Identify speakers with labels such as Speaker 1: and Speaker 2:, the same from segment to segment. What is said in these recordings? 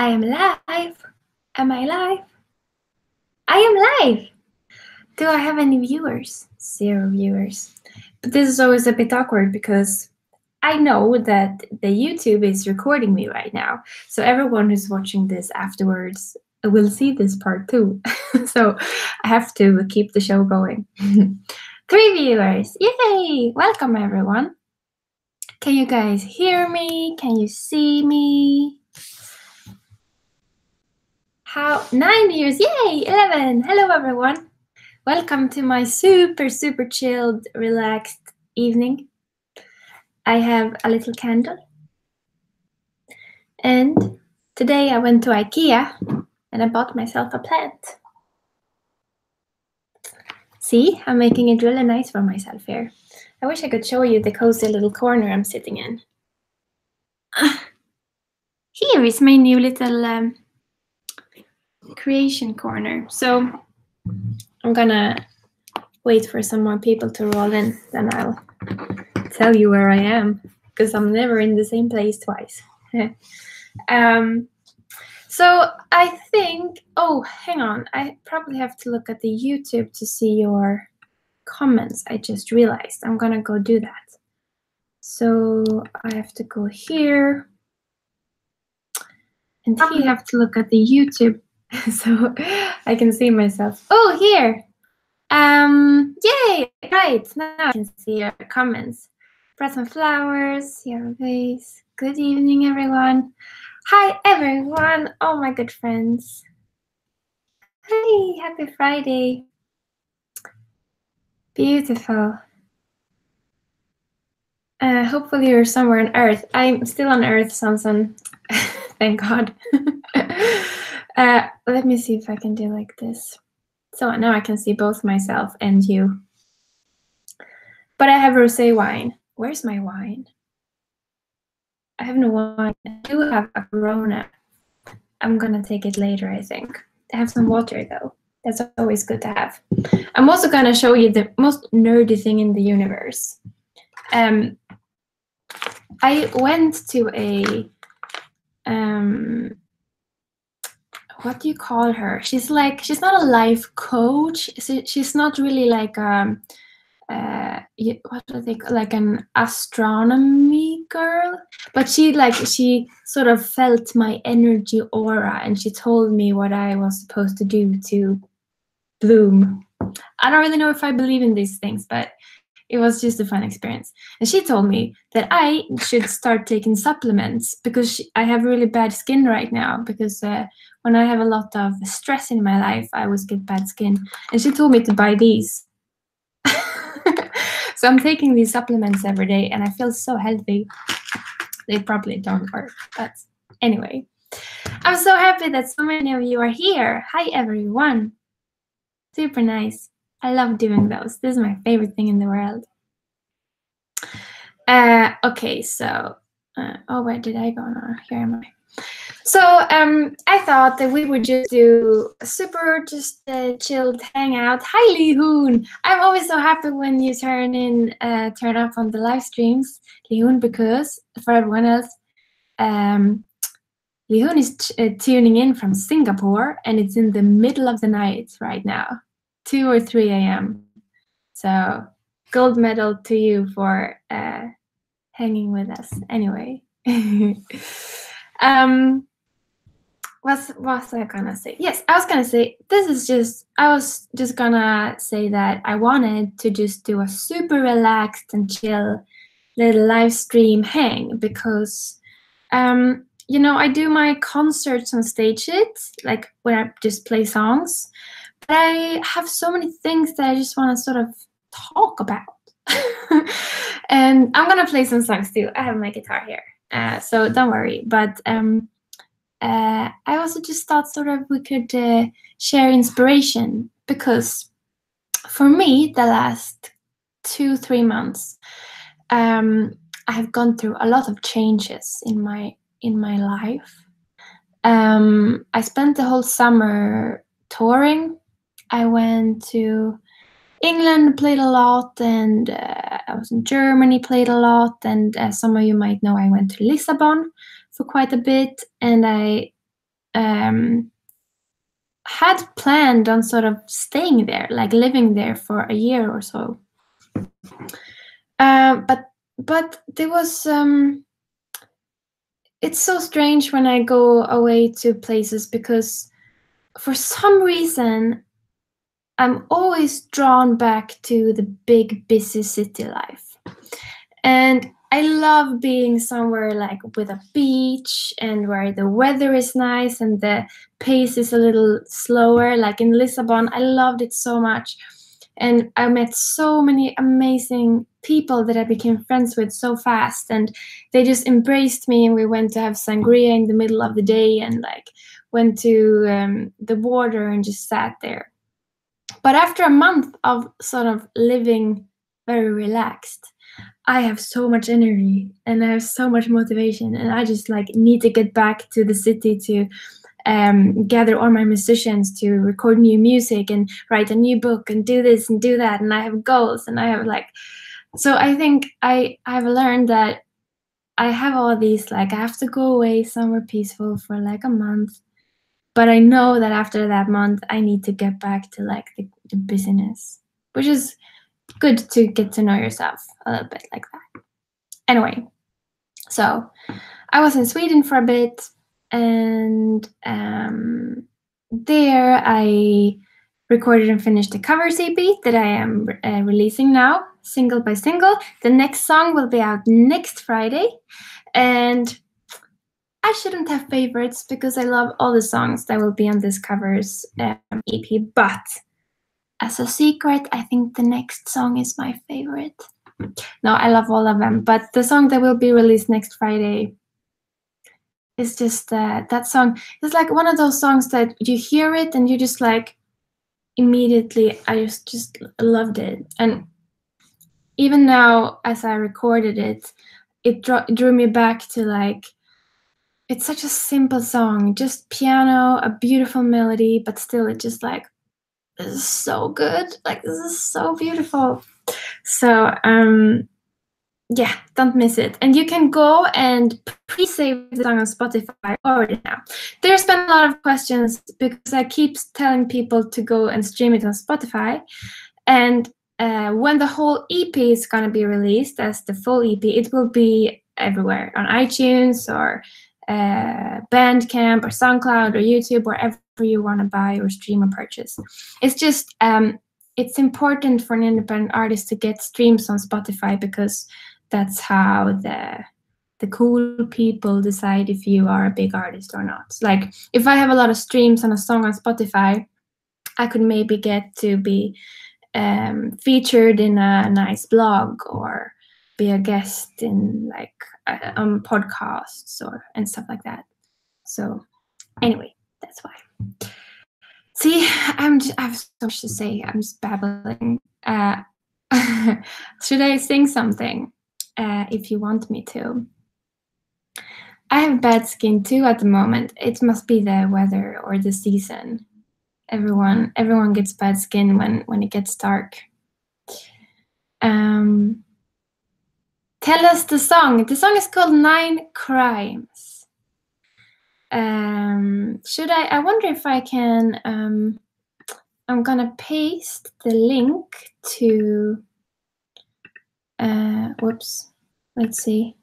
Speaker 1: I am live. Am I live? I am live. Do I have any viewers? 0 viewers. But this is always a bit awkward because I know that the YouTube is recording me right now. So everyone who's watching this afterwards will see this part too. So I have to keep the show going. 3 viewers. Yay! Welcome everyone. Can you guys hear me? Can you see me? 9 viewers. Yay! 11. Hello everyone. Welcome to my super chilled, relaxed evening. I have a little candle. And today I went to IKEA and I bought myself a plant. See, I'm making it really nice for myself here. I wish I could show you the cozy little corner I'm sitting in. Here is my new little creation corner. So I'm gonna wait for some more people to roll in, then I'll tell you where I am, because I'm never in the same place twice. So I think, oh, hang on. I probably have to look at the YouTube to see your comments. I just realized I'm gonna go do that. So I have to go here. And here I have to look at the YouTube so I can see myself. Oh, here. Yay! Right, now I can see your comments. Brought some flowers, your face. Good evening, everyone. Hi, everyone. Oh, my good friends. Hey, happy Friday. Beautiful. Hopefully you're somewhere on Earth. I'm still on Earth, Samson. Thank God. Let me see if I can do like this. So now I can see both myself and you. But I have rosé wine. Where's my wine? I have no wine. I do have a Corona. I'm gonna take it later, I think. I have some water though. That's always good to have. I'm also gonna show you the most nerdy thing in the universe. I went to a what do you call her? She's not a life coach. She's not really like what do I think, like an astronomy girl, but she sort of felt my energy aura and she told me what I was supposed to do to bloom. I don't really know if I believe in these things, but it was just a fun experience. And she told me that I should start taking supplements because I have really bad skin right now, because when I have a lot of stress in my life, I always get bad skin. And she told me to buy these. So I'm taking these supplements every day and I feel so healthy. They probably don't work, but anyway. I'm so happy that so many of you are here. Hi, everyone. Super nice. I love doing those. This is my favorite thing in the world. Okay, so, oh, where did I go now? Here am I. So I thought that we would just do a super chilled hangout. Hi, Li Hoon. I'm always so happy when you turn up on the live streams, Li Hoon, because for everyone else, Li Hoon is tuning in from Singapore, and it's in the middle of the night right now, 2 or 3 a.m. So gold medal to you for hanging with us. Anyway. What was I gonna say? Yes, I was gonna say I was just gonna say that I wanted to just do a super relaxed and chill little live stream hang, because you know, I do my concerts on stages, like where I just play songs, but I have so many things that I just want to sort of talk about. And I'm gonna play some songs too. I have my guitar here, so don't worry. But I also just thought sort of we could share inspiration, because for me, the last 2-3 months, I have gone through a lot of changes in my life. I spent the whole summer touring. I went to England, played a lot, and I was in Germany, played a lot, and as some of you might know, I went to Lisbon for quite a bit, and I had planned on sort of staying there, like living there for a year or so. But there was it's so strange when I go away to places, because for some reason I'm always drawn back to the big, busy city life. And I love being somewhere like with a beach and where the weather is nice and the pace is a little slower. Like in Lisbon, I loved it so much. And I met so many amazing people that I became friends with so fast. And they just embraced me, and we went to have sangria in the middle of the day and like went to the water and just sat there. But after a month of sort of living very relaxed, I have so much energy and I have so much motivation, and I just like need to get back to the city to gather all my musicians to record new music and write a new book and do this and do that. And I have goals, and I have like, so I think I've learned that I have all these, like I have to go away somewhere peaceful for like a month. But I know that after that month, I need to get back to like the busyness, which is good to get to know yourself a little bit like that. Anyway, so I was in Sweden for a bit, and there I recorded and finished a cover EP that I am releasing now, single by single. The next song will be out next Friday, and I shouldn't have favorites because I love all the songs that will be on this covers EP, but as a secret, I think the next song is my favorite. No, I love all of them, but the song that will be released next Friday is just that song. It's like one of those songs that you hear it and you just like immediately, I just loved it. And even now, as I recorded it, it drew me back to like, it's such a simple song, just piano, a beautiful melody, but still it just like, this is so good. Like, this is so beautiful. So, yeah, don't miss it. And you can go and pre-save the song on Spotify already now. There's been a lot of questions because I keep telling people to go and stream it on Spotify. And when the whole EP is going to be released as the full EP, it will be everywhere on iTunes or Bandcamp or SoundCloud or YouTube, wherever you want to buy or stream or purchase. It's just it's important for an independent artist to get streams on Spotify, because that's how the cool people decide if you are a big artist or not. Like if I have a lot of streams on a song on Spotify, I could maybe get to be featured in a nice blog or be a guest in like on podcasts and stuff like that. So anyway, that's why. See, I have so much to say. I'm just babbling. Should I sing something? If you want me to. I have bad skin too at the moment. It must be the weather or the season. Everyone gets bad skin when it gets dark. Tell us the song. The song is called 9 Crimes. Should I wonder if I can, I'm gonna paste the link to, whoops, let's see.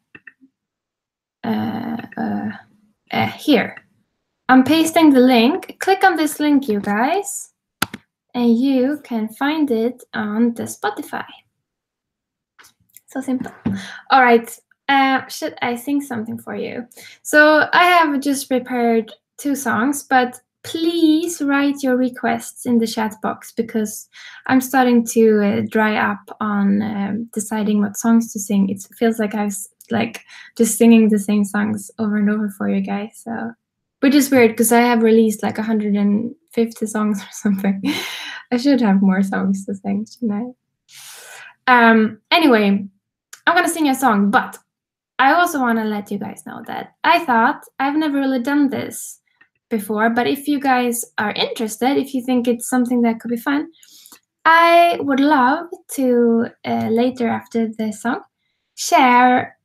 Speaker 1: Here. I'm pasting the link. Click on this link, you guys, and you can find it on the Spotify. So simple. All right. Should I sing something for you? So I have just prepared 2 songs, but please write your requests in the chat box, because I'm starting to dry up on deciding what songs to sing. It feels like I was like just singing the same songs over and over for you guys. So, which is weird because I have released like 150 songs or something. I should have more songs to sing, shouldn't I? Anyway, I'm gonna sing a song, but I also want to let you guys know that I thought I've never really done this before, but if you guys are interested, if you think it's something that could be fun, I would love to later after the song share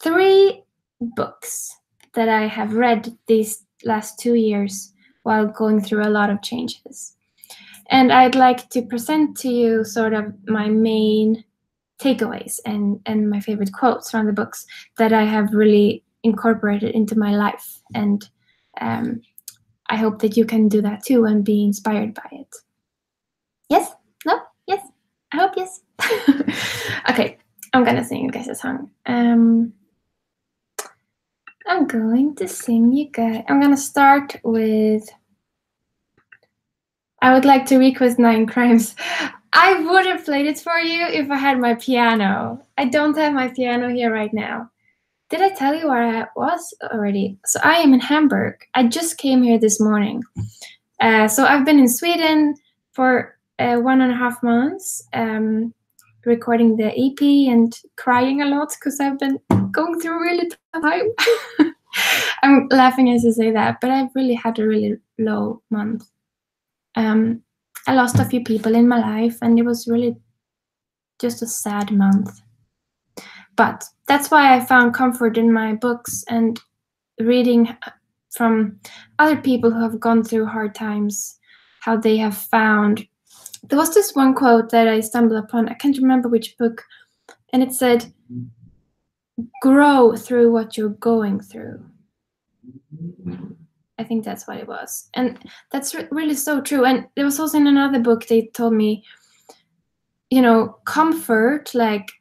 Speaker 1: 3 books that I have read these last 2 years while going through a lot of changes. And I'd like to present to you sort of my main takeaways and my favorite quotes from the books that I have really incorporated into my life. And I hope that you can do that too and be inspired by it. Yes? No? Yes? I hope yes. Okay, I'm gonna sing you guys a song. I'm going to sing you guys. I'm gonna start with I would like to request 9 Crimes. I would have played it for you if I had my piano. I don't have my piano here right now. Did I tell you where I was already? So I am in Hamburg. I just came here this morning. So I've been in Sweden for 1.5 months, recording the EP and crying a lot because I've been going through a really tough time. I'm laughing as I say that, but I've really had a really low month. I lost a few people in my life, and it was really just a sad month. But that's why I found comfort in my books and reading from other people who have gone through hard times, how they have found. There was this one quote that I stumbled upon. I can't remember which book, and it said, "Grow through what you're going through." I think that's what it was. And that's really so true. And there was also in another book, they told me, you know, comfort, like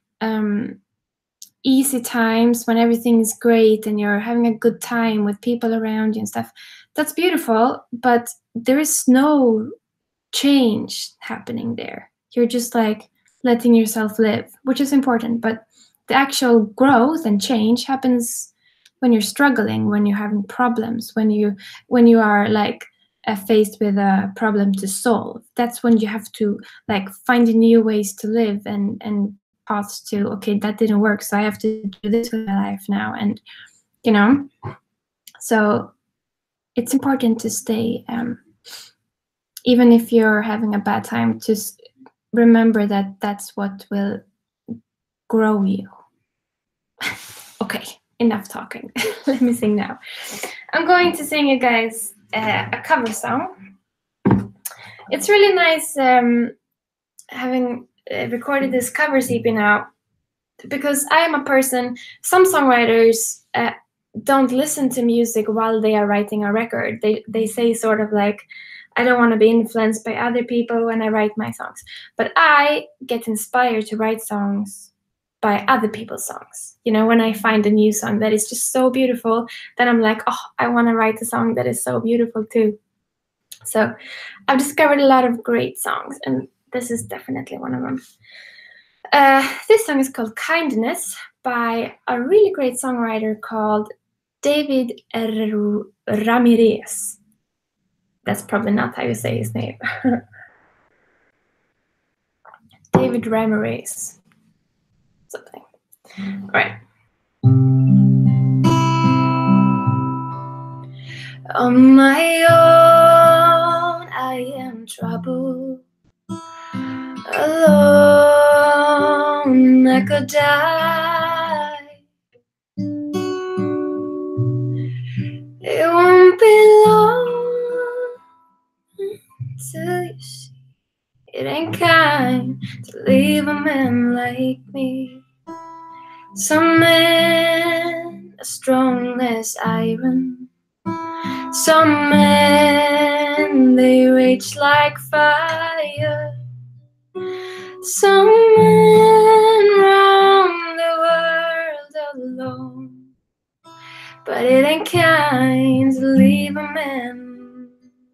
Speaker 1: easy times when everything is great and you're having a good time with people around you and stuff. That's beautiful, but there is no change happening there. You're just like letting yourself live, which is important. But the actual growth and change happens when you're struggling, when you're having problems, when you are like faced with a problem to solve. That's when you have to like find new ways to live and paths to, okay, that didn't work, so I have to do this with my life now. And you know, so it's important to stay, even if you're having a bad time, just remember that that's what will grow you. Okay, enough talking. Let me sing now. I'm going to sing you guys a cover song. It's really nice having recorded this cover EP now, because I am a person, some songwriters don't listen to music while they are writing a record. They say sort of like, I don't want to be influenced by other people when I write my songs. But I get inspired to write songs by other people's songs. You know, when I find a new song that is just so beautiful, then I'm like, oh, I want to write a song that is so beautiful too. So I've discovered a lot of great songs, and this is definitely one of them. This song is called Kindness by a really great songwriter called David Ramirez. That's probably not how you say his name. David Ramirez. Something. All right. On my own, I am troubled. Alone, I could die. It won't be long till you see it ain't kind to leave a man like me. Some men are strong as iron. Some men, they rage like fire. Some men roam the world alone. But it ain't kind to leave a man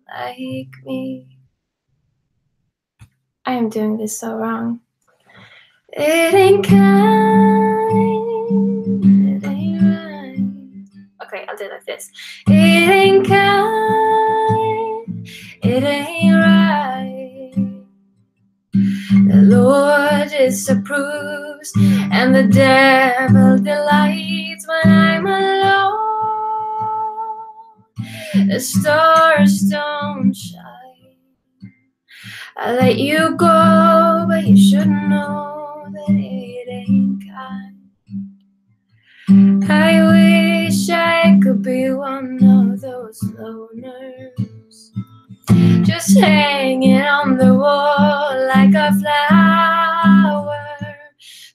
Speaker 1: like me. I am doing this so wrong. It ain't kind, it ain't right. Okay, I'll do it like this. It ain't kind, it ain't right. The Lord disapproves, and the devil delights when I'm alone. The stars don't shine. I let you go, but you should know that it ain't kind. I wish I could be one of those those low nerves, just hanging on the wall like a flower.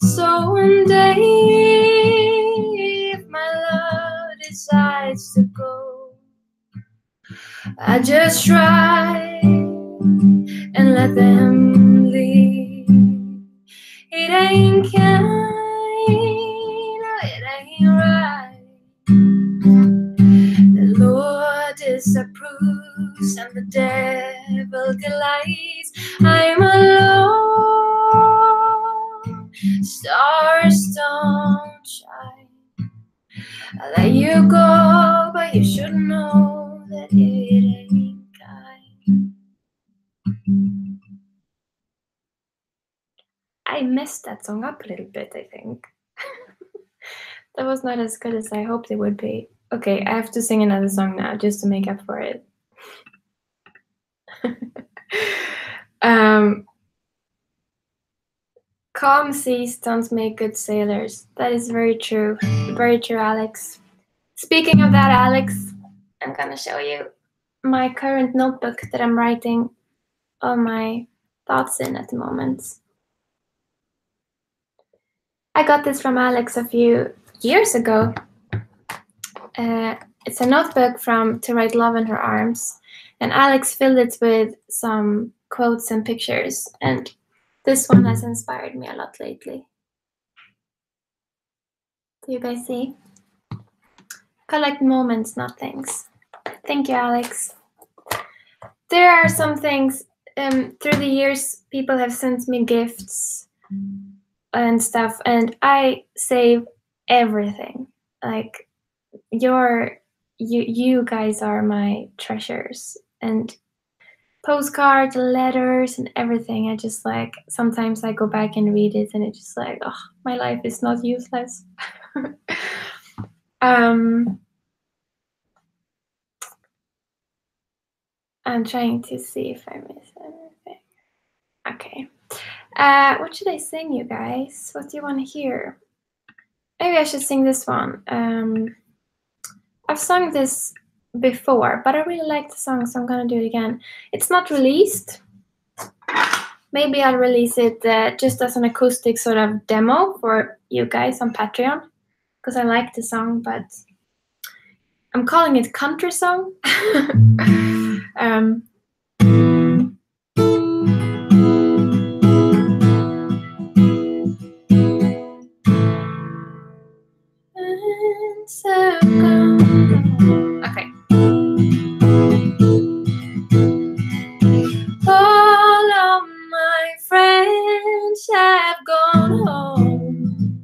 Speaker 1: So one day, if my love decides to go, I just try and let them leave. It ain't kind, no, it ain't right. The Lord disapproves and the devil delights. I'm alone, stars don't shine. I let you go, but you should know that it ain't kind. I messed that song up a little bit, I think. That was not as good as I hoped it would be. Okay, I have to sing another song now just to make up for it. Calm seas don't make good sailors. That is very true. Very true, Alex. Speaking of that, Alex, I'm gonna show you my current notebook that I'm writing all my thoughts in at the moment. I got this from Alex a few years ago. It's a notebook from To Write Love in Her Arms, and Alex filled it with some quotes and pictures, and this one has inspired me a lot lately. Do you guys see? Collect moments, not things. Thank you, Alex. There are some things, through the years, people have sent me gifts and stuff, and I save everything. Like, you guys are my treasures, and postcards, letters, and everything. I just like, sometimes I go back and read it, and it's just like, oh, my life is not useless. I'm trying to see if I miss anything. Okay. What should I sing, you guys? What do you want to hear? Maybe I should sing this one. I've sung this before, but I really like the song, so I'm gonna do it again. It's not released. Maybe I'll release it just as an acoustic sort of demo for you guys on Patreon, because I like the song, but I'm calling it Country Song. Okay. All of my friends have gone home,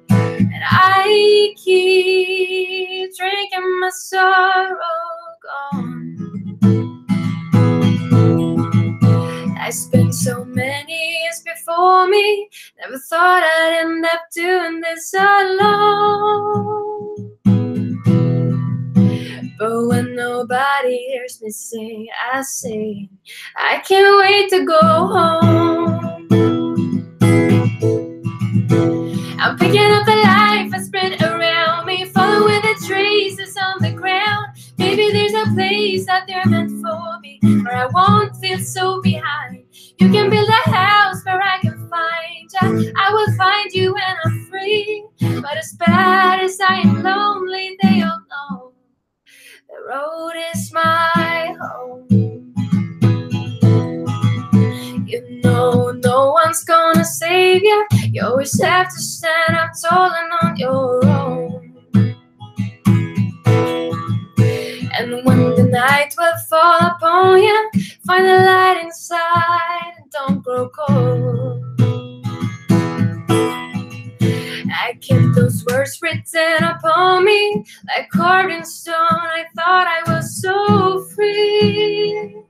Speaker 1: and I keep drinking my sorrow gone. I spent so many years before me, never thought I'd end up doing this alone. But when nobody hears me sing, I sing. I can't wait to go home. I'm picking up the life I spread around me, following the traces on the ground. Maybe there's a place out there meant for me, where I won't feel so behind. You can build a house where I can find you. I will find you when I'm free. But as bad as I am lonely, they all know the road is my home. You know no one's gonna save you. You always have to stand up tall and on your own. And when the night will fall upon you, find the light inside and don't grow cold. I kept those words written upon me like carved in stone. I thought I was so free,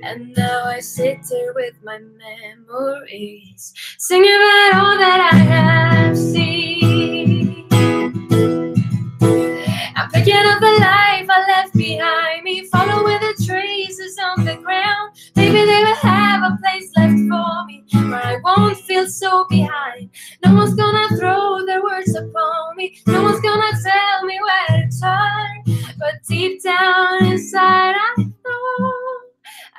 Speaker 1: and now I sit here with my memories, singing about all that I have seen. I'm picking up the life I left behind me, following the traces on the ground. Maybe they will have a place left for me, where I won't feel so behind. No one's gonna throw their words upon me. No one's gonna tell me where to turn. But deep down inside I know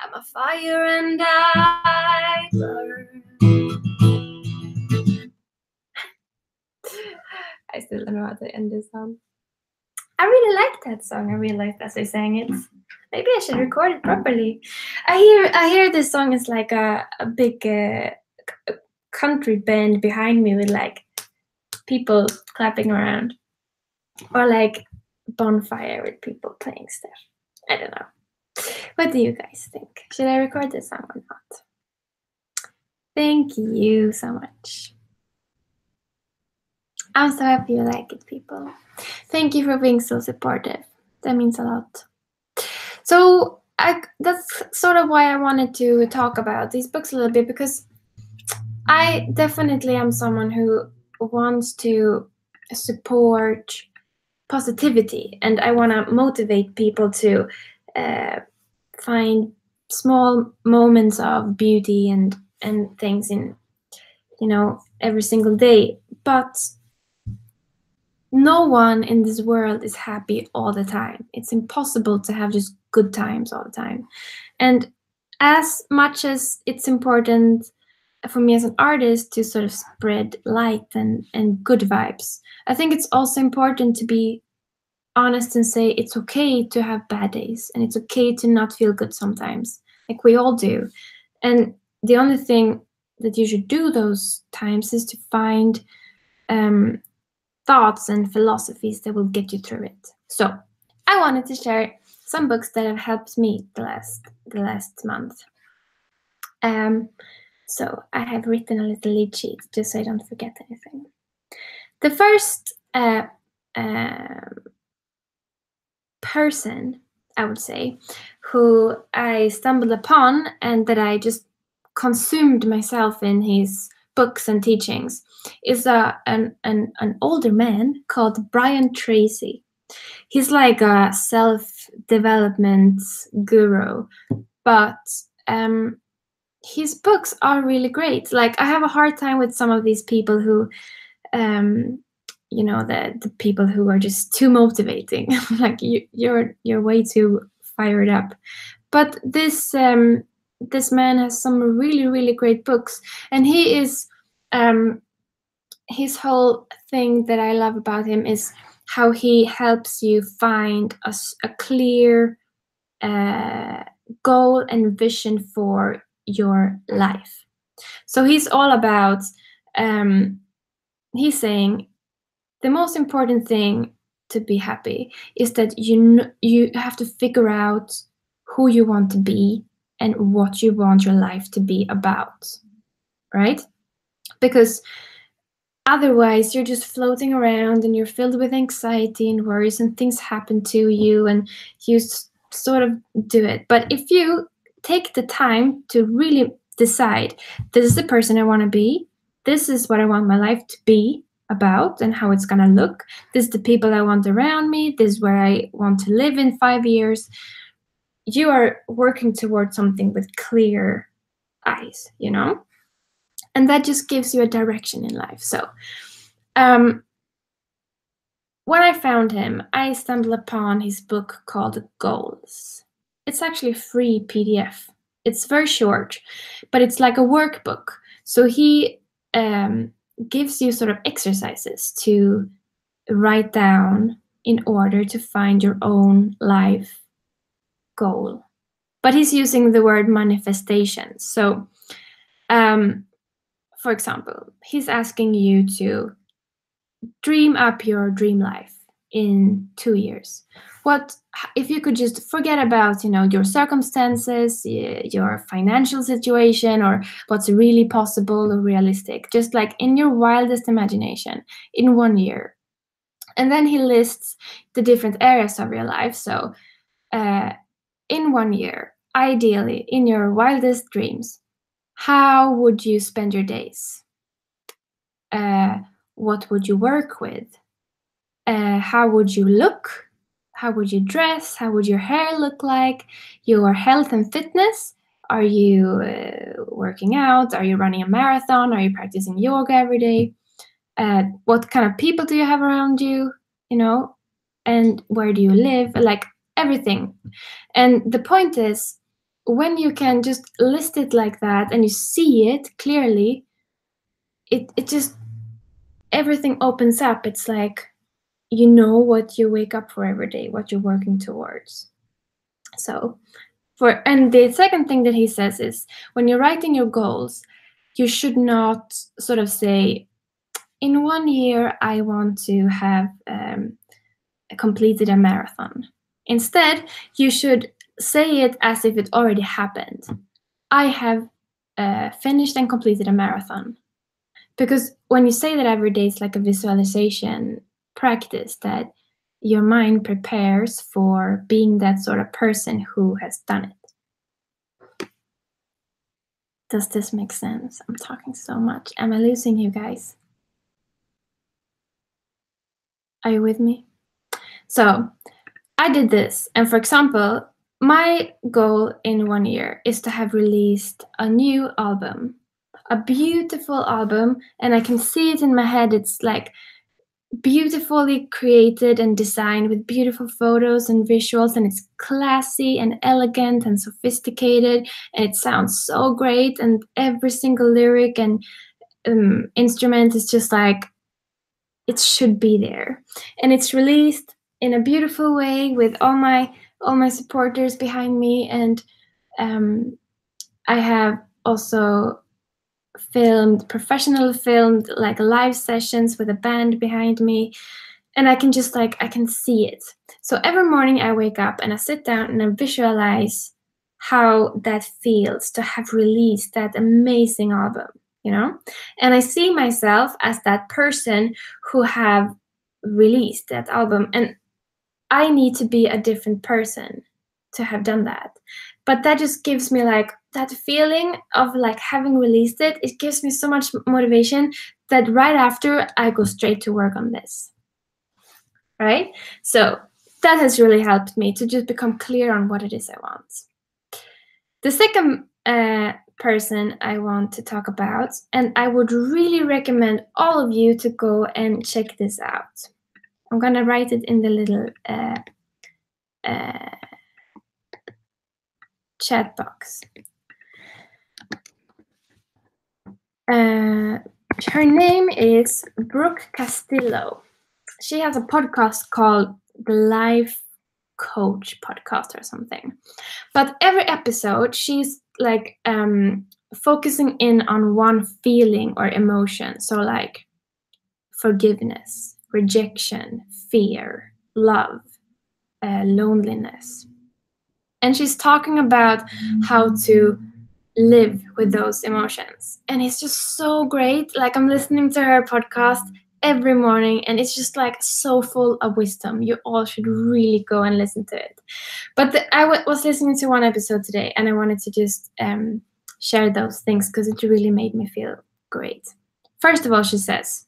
Speaker 1: I'm a fire and I burn. I still don't know how to end this song. I really liked that song. I realized as I sang it. Maybe I should record it properly. I hear this song is like a big country band behind me with like people clapping around, or like bonfire with people playing stuff. I don't know. What do you guys think? Should I record this song or not? Thank you so much. I'm so happy you like it, people. Thank you for being so supportive. That means a lot. So that's sort of why I wanted to talk about these books a little bit, because I definitely am someone who wants to support positivity, and I want to motivate people to find small moments of beauty and things in, you know, every single day. But no one in this world is happy all the time. It's impossible to have just good times all the time. And as much as it's important for me as an artist to sort of spread light and good vibes, I think it's also important to be honest and say it's okay to have bad days, and it's okay to not feel good sometimes, like we all do. And the only thing that you should do those times is to find thoughts and philosophies that will get you through it. So I wanted to share some books that have helped me the last month. So I have written a little lead sheet just so I don't forget anything. The first person, I would say, who I stumbled upon and that I just consumed myself in his books and teachings is an older man called Brian Tracy. He's like a self-development guru, but his books are really great. Like, I have a hard time with some of these people who you know, the people who are just too motivating. Like, you're way too fired up. But this this man has some really great books, and he is his whole thing that I love about him is how he helps you find a clear goal and vision for your life. So he's all about he's saying the most important thing to be happy is that you have to figure out who you want to be and what you want your life to be about, right? Because otherwise you're just floating around and you're filled with anxiety and worries, and things happen to you and you sort of do it. But if you take the time to really decide, this is the person I want to be, this is what I want my life to be about and how it's gonna look, this is the people I want around me, this is where I want to live in 5 years, you are working towards something with clear eyes, you know? And that just gives you a direction in life. So when I found him, I stumbled upon his book called Goals. It's actually a free PDF. It's very short, but it's like a workbook. So he gives you sort of exercises to write down in order to find your own life goal. But he's using the word manifestation. So for example, he's asking you to dream up your dream life in 2 years. What if you could just forget about, you know, your circumstances, your financial situation, or what's really possible or realistic, just like in your wildest imagination in 1 year. And then he lists the different areas of your life. So in 1 year, ideally, in your wildest dreams, how would you spend your days? What would you work with? How would you look? How would you dress? How would your hair look like? Your health and fitness? Are you working out? Are you running a marathon? Are you practicing yoga every day? what kind of people do you have around you, you know, and where do you live, like everything. And the point is, when you can just list it like that and you see it clearly, it just, everything opens up. It's like, you know what you wake up for every day, what you're working towards. So and the second thing that he says is, when you're writing your goals, you should not sort of say, in 1 year I want to have completed a marathon. Instead, you should say it as if it already happened. I have finished and completed a marathon. Because when you say that every day, it's like a visualization practice that your mind prepares for being that sort of person who has done it. Does this make sense? I'm talking so much. Am I losing you guys? Are you with me? So I did this. And for example, my goal in 1 year is to have released a new album, a beautiful album. And I can see it in my head. It's like beautifully created and designed with beautiful photos and visuals, and it's classy and elegant and sophisticated, and it sounds so great, and every single lyric and instrument is just like, it should be there. And it's released in a beautiful way with all my supporters behind me, and I have also professionally filmed like live sessions with a band behind me, and I can just like, I can see it. So every morning I wake up and I sit down and I visualize how that feels to have released that amazing album, you know? And I see myself as that person who have released that album, and I need to be a different person to have done that. But that just gives me like that feeling of like having released it. It gives me so much motivation that right after I go straight to work on this. Right? So that has really helped me to just become clear on what it is I want. The second person I want to talk about, and I would really recommend all of you to go and check this out. I'm going to write it in the little chat box. Her name is Brooke Castillo. She has a podcast called the Life Coach Podcast or something. But every episode, she's like focusing in on one feeling or emotion. So like forgiveness, rejection, fear, love, loneliness. And she's talking about how to live with those emotions. And it's just so great. Like, I'm listening to her podcast every morning, and it's just like so full of wisdom. You all should really go and listen to it. But I was listening to one episode today, and I wanted to just share those things because it really made me feel great. First of all, she says,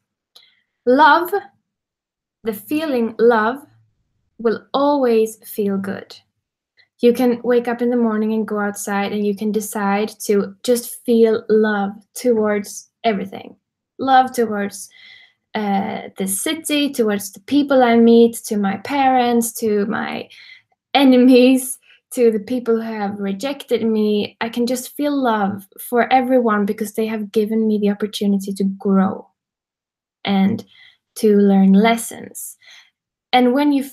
Speaker 1: love, the feeling love will always feel good. You can wake up in the morning and go outside, and you can decide to just feel love towards everything. Love towards the city, towards the people I meet, to my parents, to my enemies, to the people who have rejected me. I can just feel love for everyone because they have given me the opportunity to grow and to learn lessons. And when you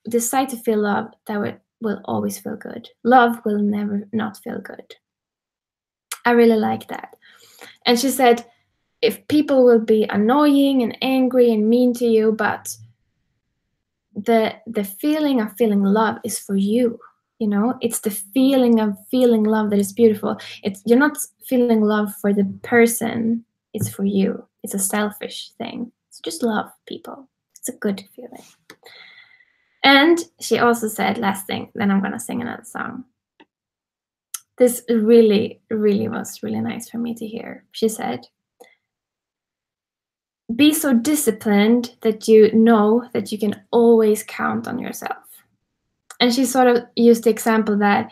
Speaker 1: decide to feel love, that will always feel good. Love will never not feel good. I really like that. And she said, if people will be annoying and angry and mean to you, but the feeling of feeling love is for you. You know, it's the feeling of feeling love that is beautiful. You're not feeling love for the person, it's for you. It's a selfish thing. So just love people. It's a good feeling. And she also said, last thing, then I'm going to sing another song. This really, really was really nice for me to hear. She said, be so disciplined that you know that you can always count on yourself. And she sort of used the example that,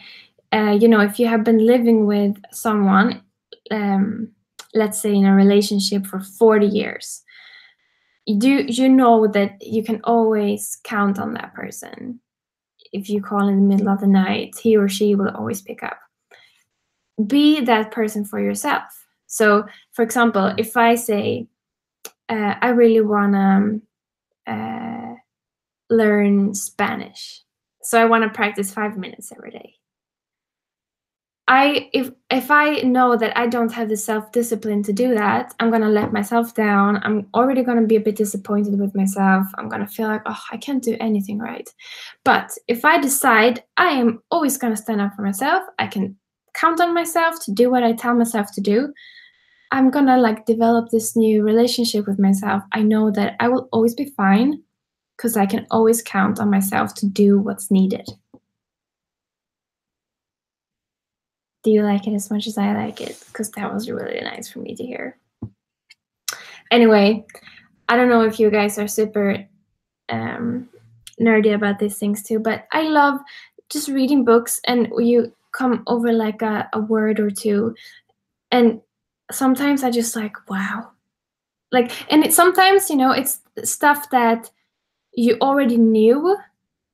Speaker 1: if you have been living with someone, let's say in a relationship for 40 years, you know that you can always count on that person. If you call in the middle of the night, he or she will always pick up. Be that person for yourself. So, for example, if I say, I really want to learn Spanish, so I want to practice 5 minutes every day. If I know that I don't have the self-discipline to do that, I'm gonna let myself down. I'm already gonna be a bit disappointed with myself. I'm gonna feel like, oh, I can't do anything right. But if I decide I am always gonna stand up for myself, I can count on myself to do what I tell myself to do, I'm gonna like develop this new relationship with myself. I know that I will always be fine because I can always count on myself to do what's needed. Do you like it as much as I like it? Because that was really nice for me to hear. Anyway, I don't know if you guys are super nerdy about these things too, but I love just reading books and you come over like a word or two, and sometimes I just like, wow. Like, and it's sometimes, you know, it's stuff that you already knew.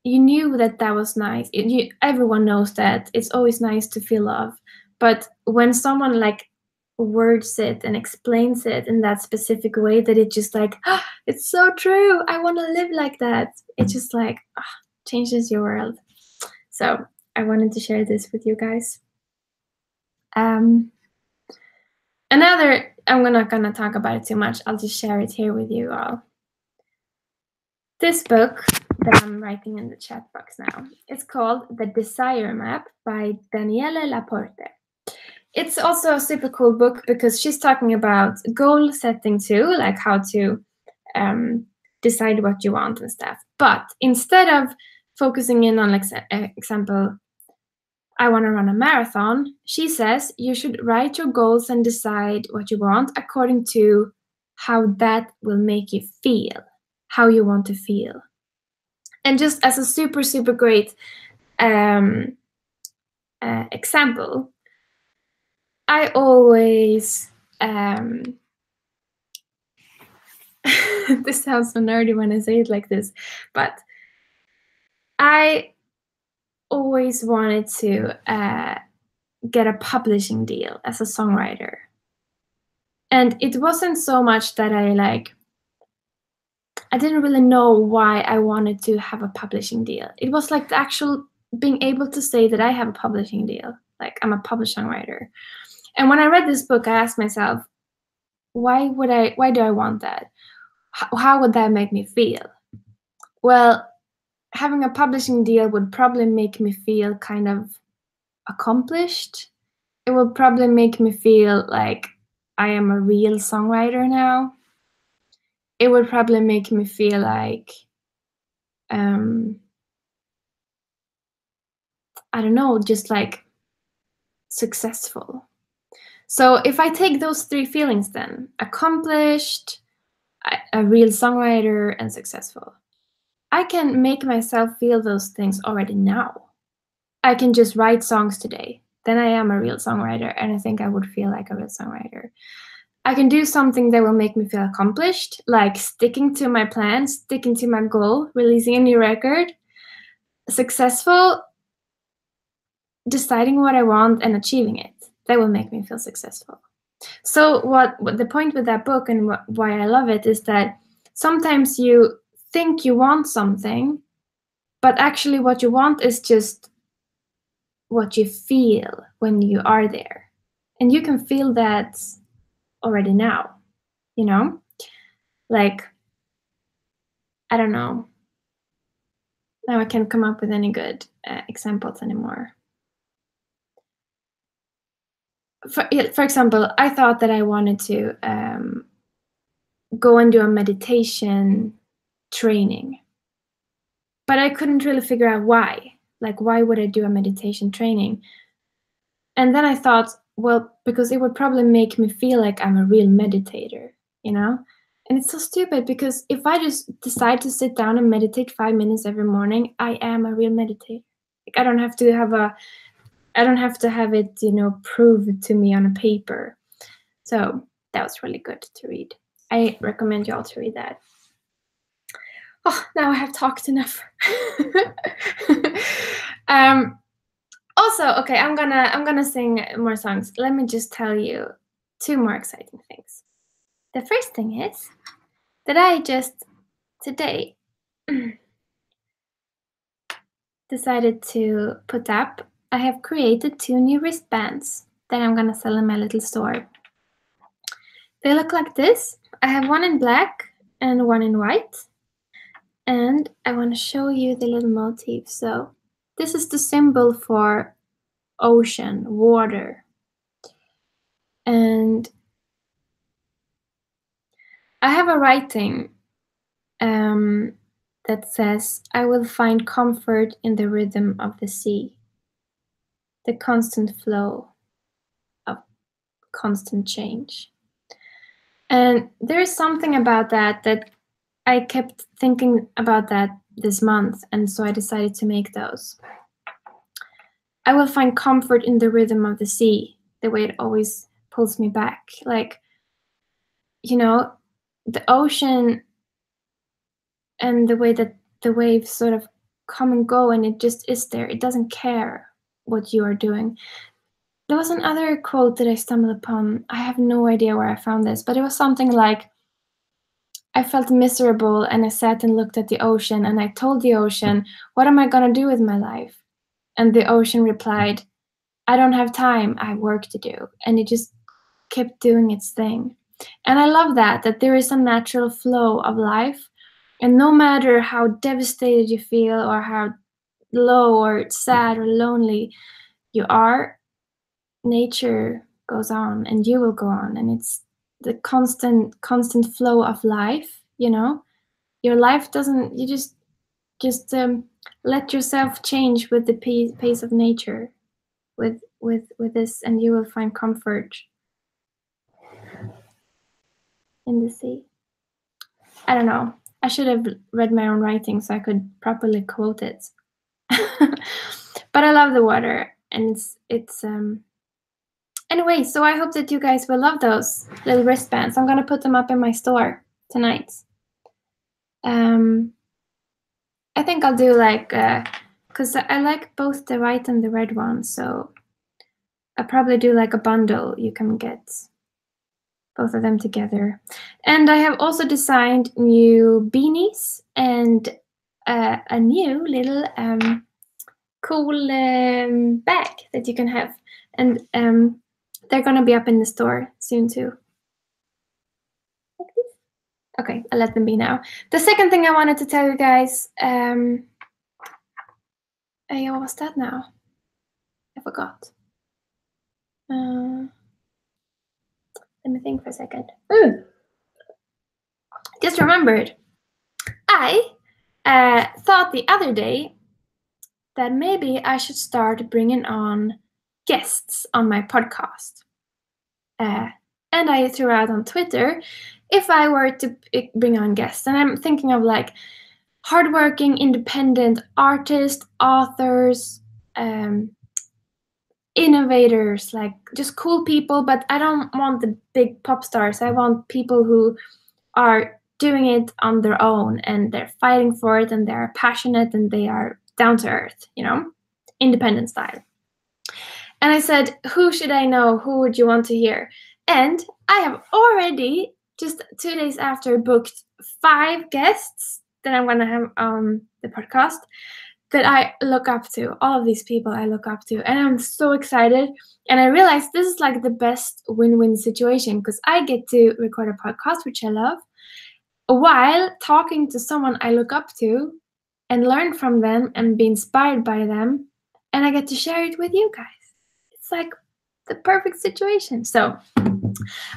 Speaker 1: You knew that that was nice. Everyone knows that it's always nice to feel love. But when someone like words it and explains it in that specific way that it just like, oh, it's so true. I want to live like that. It just like changes your world. So I wanted to share this with you guys. Another, I'm not gonna talk about it too much. I'll just share it here with you all. This book that I'm writing in the chat box now, it's called The Desire Map by Daniele Laporte. It's also a super cool book because she's talking about goal setting too, like how to decide what you want and stuff. But instead of focusing in on, like, example, I want to run a marathon, she says you should write your goals and decide what you want according to how that will make you feel, how you want to feel. And just as a super, super great example, I always, this sounds so nerdy when I say it like this, but I always wanted to get a publishing deal as a songwriter. And it wasn't so much that I didn't really know why I wanted to have a publishing deal. It was like the actual being able to say that I have a publishing deal, like I'm a published songwriter. And when I read this book, I asked myself, why do I want that? How would that make me feel? Well, having a publishing deal would probably make me feel kind of accomplished. It would probably make me feel like I am a real songwriter now. It would probably make me feel like, I don't know, just like successful. So if I take those three feelings then, accomplished, a real songwriter, and successful, I can make myself feel those things already now. I can just write songs today. Then I am a real songwriter, and I think I would feel like a real songwriter. I can do something that will make me feel accomplished, like sticking to my plan, sticking to my goal, releasing a new record. Successful, deciding what I want and achieving it. That will make me feel successful. So what the point with that book and why I love it is that sometimes you think you want something, but actually what you want is just what you feel when you are there. And you can feel that already now, you know? Like, I don't know. Now I can't come up with any good examples anymore. For example, I thought that I wanted to go and do a meditation training, but I couldn't really figure out why. Like, why would I do a meditation training? And then I thought, well, because it would probably make me feel like I'm a real meditator, you know? And it's so stupid because if I just decide to sit down and meditate 5 minutes every morning, I am a real meditator. Like, I don't have to have it, you know, proved to me on a paper. So that was really good to read. I recommend you all to read that. Oh, now I have talked enough. Also, okay, I'm gonna sing more songs. Let me just tell you 2 more exciting things. The first thing is that I just today decided to put up. I have created 2 new wristbands that I'm gonna sell in my little store. They look like this. I have one in black and one in white. And I want to show you the little motif. So this is the symbol for ocean, water. And I have a writing that says, I will find comfort in the rhythm of the sea, the constant flow of constant change. And there is something about that I kept thinking about that this month, and so I decided to make those. I will find comfort in the rhythm of the sea, the way it always pulls me back. Like, you know, the ocean and the way that the waves sort of come and go, and it just is there. It doesn't care what you are doing. There was another quote that I stumbled upon. I have no idea where I found this, but it was something like, I felt miserable and I sat and looked at the ocean and I told the ocean, what am I going to do with my life? And the ocean replied, I don't have time, I have work to do. And it just kept doing its thing. And I love that there is a natural flow of life. And no matter how devastated you feel or how low or sad or lonely you are, nature goes on and you will go on. And it's the constant flow of life, you know? Your life doesn't, you just let yourself change with the pace of nature, with this, and you will find comfort in the sea. I don't know. I should have read my own writing so I could properly quote it. But I love the water, and it's anyway, so I hope that you guys will love those little wristbands. I'm gonna put them up in my store tonight. I think I'll do like, because I like both the white and the red one, so I'll probably do like a bundle. You can get both of them together. And I have also designed new beanies and a new little cool bag that you can have. And they're gonna be up in the store soon too. Like this. Okay, I'll let them be now. The second thing I wanted to tell you guys, what was that now? I forgot. Let me think for a second. Just remembered. I thought the other day that maybe I should start bringing on guests on my podcast. And I threw out on Twitter if I were to bring on guests. And I'm thinking of like hardworking, independent artists, authors, innovators, like just cool people. But I don't want the big pop stars. I want people who are doing it on their own and they're fighting for it and they're passionate and they are down to earth, you know, independent style. And I said, who should I know? Who would you want to hear? And I have already, just 2 days after, booked 5 guests that I'm going to have on the podcast that I look up to. All of these people I look up to. And I'm so excited. And I realized this is like the best win-win situation because I get to record a podcast, which I love, while talking to someone I look up to and learn from them and be inspired by them. And I get to share it with you guys. It's like the perfect situation. So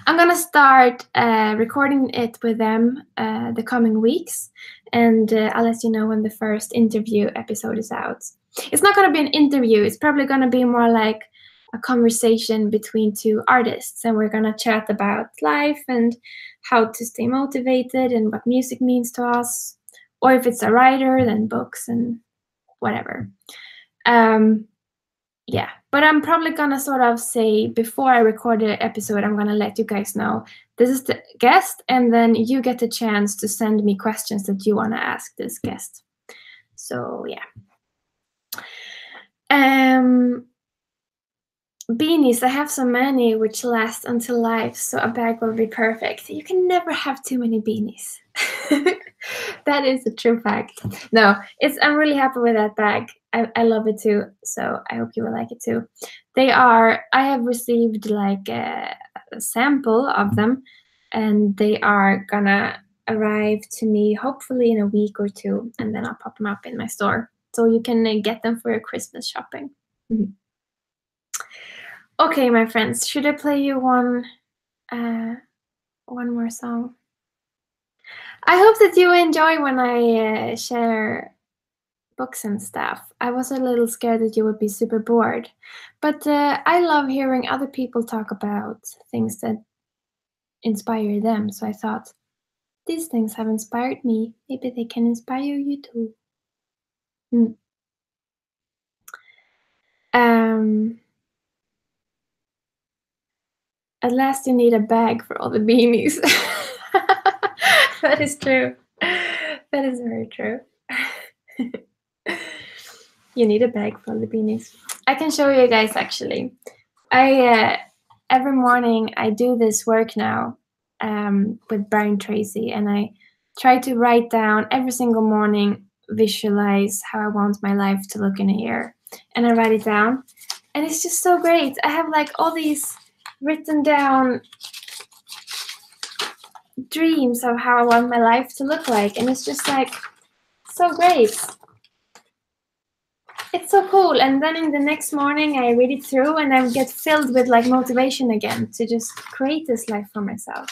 Speaker 1: I'm gonna start recording it with them the coming weeks, and I'll let you know when the first interview episode is out. It's not gonna be an interview. It's probably gonna be more like a conversation between 2 artists, and we're gonna chat about life and how to stay motivated and what music means to us, or if it's a writer, then books and whatever. Yeah, but I'm probably gonna sort of say before I record the episode, I'm gonna let you guys know this is the guest, and then you get the chance to send me questions that you want to ask this guest. So yeah. Beanies, I have so many which last until life, so a bag will be perfect. You can never have too many beanies. That is a true fact. No, I'm really happy with that bag. I love it too, so I hope you will like it too. I have received like a sample of them, and they are gonna arrive to me hopefully in a week or two, and then I'll pop them up in my store. So you can get them for your Christmas shopping. Okay, my friends, should I play you one more song? I hope that you enjoy when I share books and stuff. I was a little scared that you would be super bored, but I love hearing other people talk about things that inspire them. So I thought, these things have inspired me. Maybe they can inspire you too. At last you need a bag for all the beanies. That is true. That is very true. You need a bag for all the beanies. I can show you guys actually. Every morning I do this work now with Brian Tracy, and I try to write down every single morning, visualize how I want my life to look in a year. And I write it down, and it's just so great. I have like all these written down dreams of how I want my life to look like, and it's just like so great. It's so cool. And then in the next morning I read it through, and I get filled with like motivation again to just create this life for myself.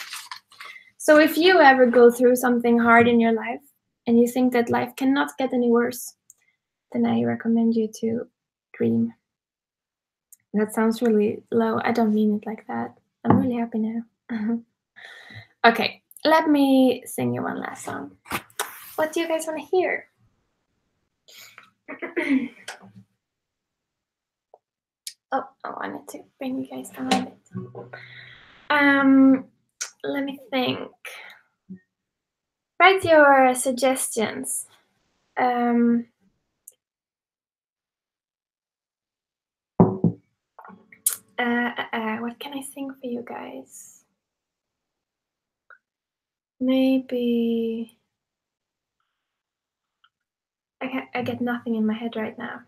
Speaker 1: So if you ever go through something hard in your life and you think that life cannot get any worse, then I recommend you to dream. That sounds really low. I don't mean it like that. I'm really happy now. Okay, let me sing you one last song. What do you guys want to hear? Oh, I wanted to bring you guys down a bit. Let me think. Write your suggestions. What can I sing for you guys? Maybe I get nothing in my head right now.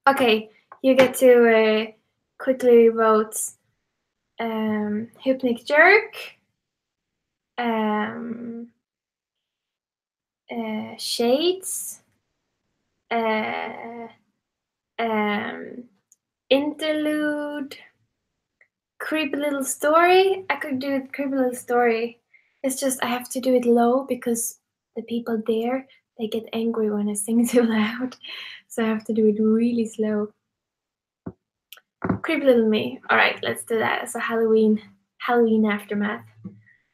Speaker 1: Okay, you get to quickly vote Hypnic Jerk, Shades, Interlude, Creepy Little Story. I could do Creepy Little Story. It's just I have to do it low because the people there, they get angry when I sing too loud. So I have to do it really slow. Creepy Little Me. All right, let's do that as a Halloween aftermath.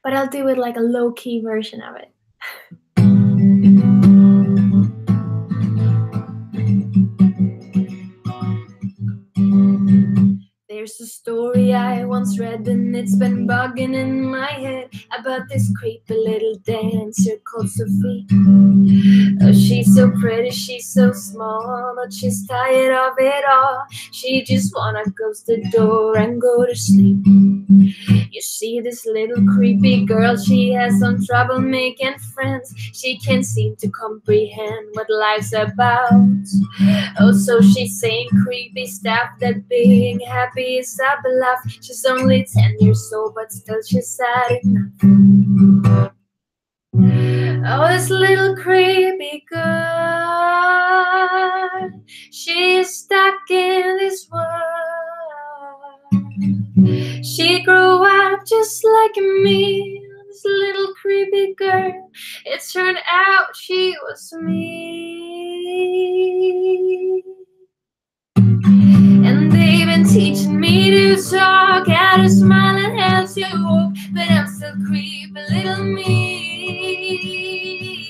Speaker 1: But I'll do it like a low-key version of it. There's a story I once read, and it's been bugging in my head about this creepy little dancer called Sophie. Oh, she's so pretty, she's so small, but she's tired of it all. She just wanna close the door and go to sleep. You see this little creepy girl, she has some trouble making friends. She can't seem to comprehend what life's about. Oh, so she's saying creepy stuff, that being happy is a bluff. She's only 10 years old, but still she's sad enough. Oh, this little creepy girl, she's stuck in this world. She grew up just like me, this little creepy girl. It turned out she was me. And they've been teaching me to talk, how to smile and how to walk, but I'm still creepy little me.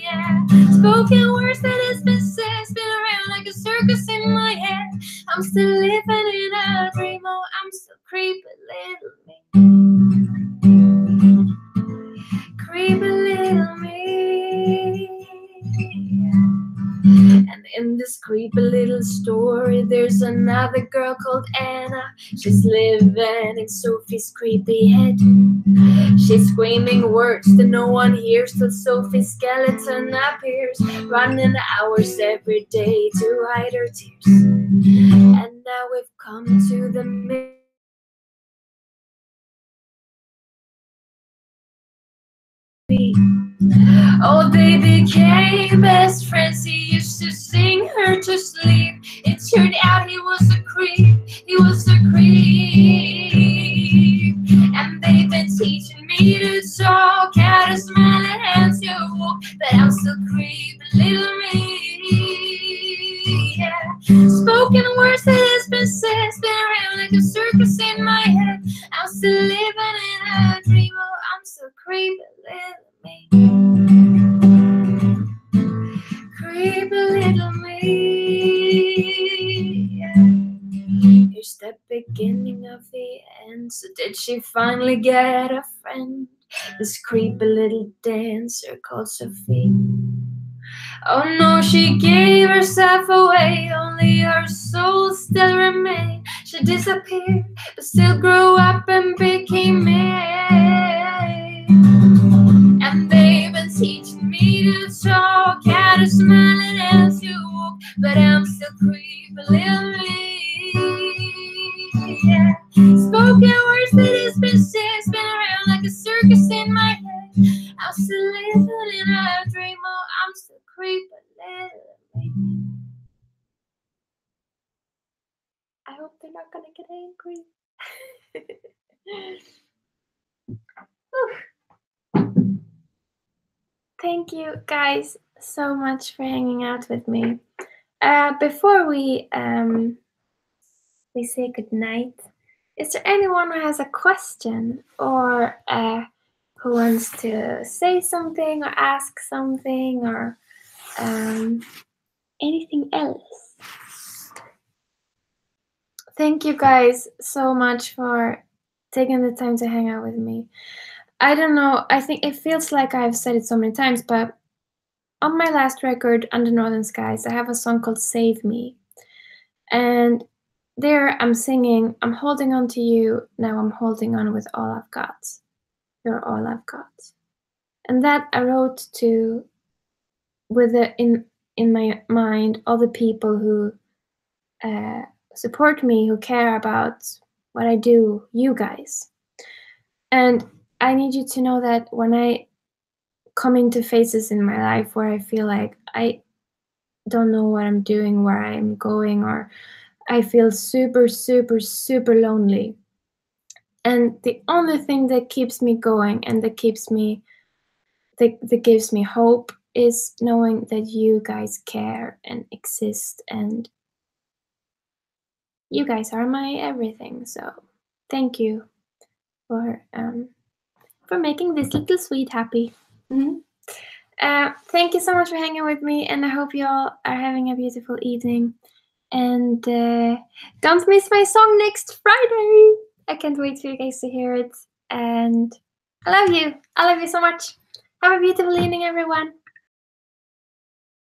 Speaker 1: Yeah. Spoken words that has been said, spin around like a circus in my head. I'm still living in a dream, oh, I'm still creepy little me. Creepy little me. And in this creepy little story, there's another girl called Anna. She's living in Sophie's creepy head. She's screaming words that no one hears till Sophie's skeleton appears, running hours every day to hide her tears. And now we've come to the middle. Oh, they became best friends. He used to sing her to sleep. It turned out he was a creep. He was a creep. And they've been teaching me to talk, how to smile and hands to walk. But I'm still creepy little me. Yeah. Spoken words that has been said, spin around like a circus in my head. I'm still living in a dream. Oh, I'm still creepy little me. Creepy little me. Yeah. Here's the beginning of the end. So did she finally get a friend? This creepy little dancer called Sophie. Oh no, she gave herself away. Only her soul still remained. She disappeared, but still grew up and became me. And they've been teaching me to talk, how to smile and as you walk. But I'm still creepy little me. Yeah. Spoken words that has been said, spin around like a circus in my head. I'm still living in a dream. Oh, I'm still creepy little me. I hope they're not gonna get angry. Thank you guys so much for hanging out with me. Before we say goodnight, is there anyone who has a question or who wants to say something or ask something or anything else? Thank you guys so much for taking the time to hang out with me. I don't know, I think it feels like I've said it so many times, but on my last record, Under Northern Skies, I have a song called Save Me. And there I'm singing, I'm holding on to you, now I'm holding on with all I've got. You're all I've got. And that I wrote to, with in my mind, all the people who support me, who care about what I do, you guys. And I need you to know that when I come into phases in my life where I feel like I don't know what I'm doing, where I'm going, or I feel super, super, super lonely. And the only thing that keeps me going and that gives me hope is knowing that you guys care and exist, and you guys are my everything. So thank you for making this little sweet happy. Thank you so much for hanging with me, and I hope you all are having a beautiful evening. And don't miss my song next Friday. I can't wait for you guys to hear it. And I love you. I love you so much. Have a beautiful evening, everyone.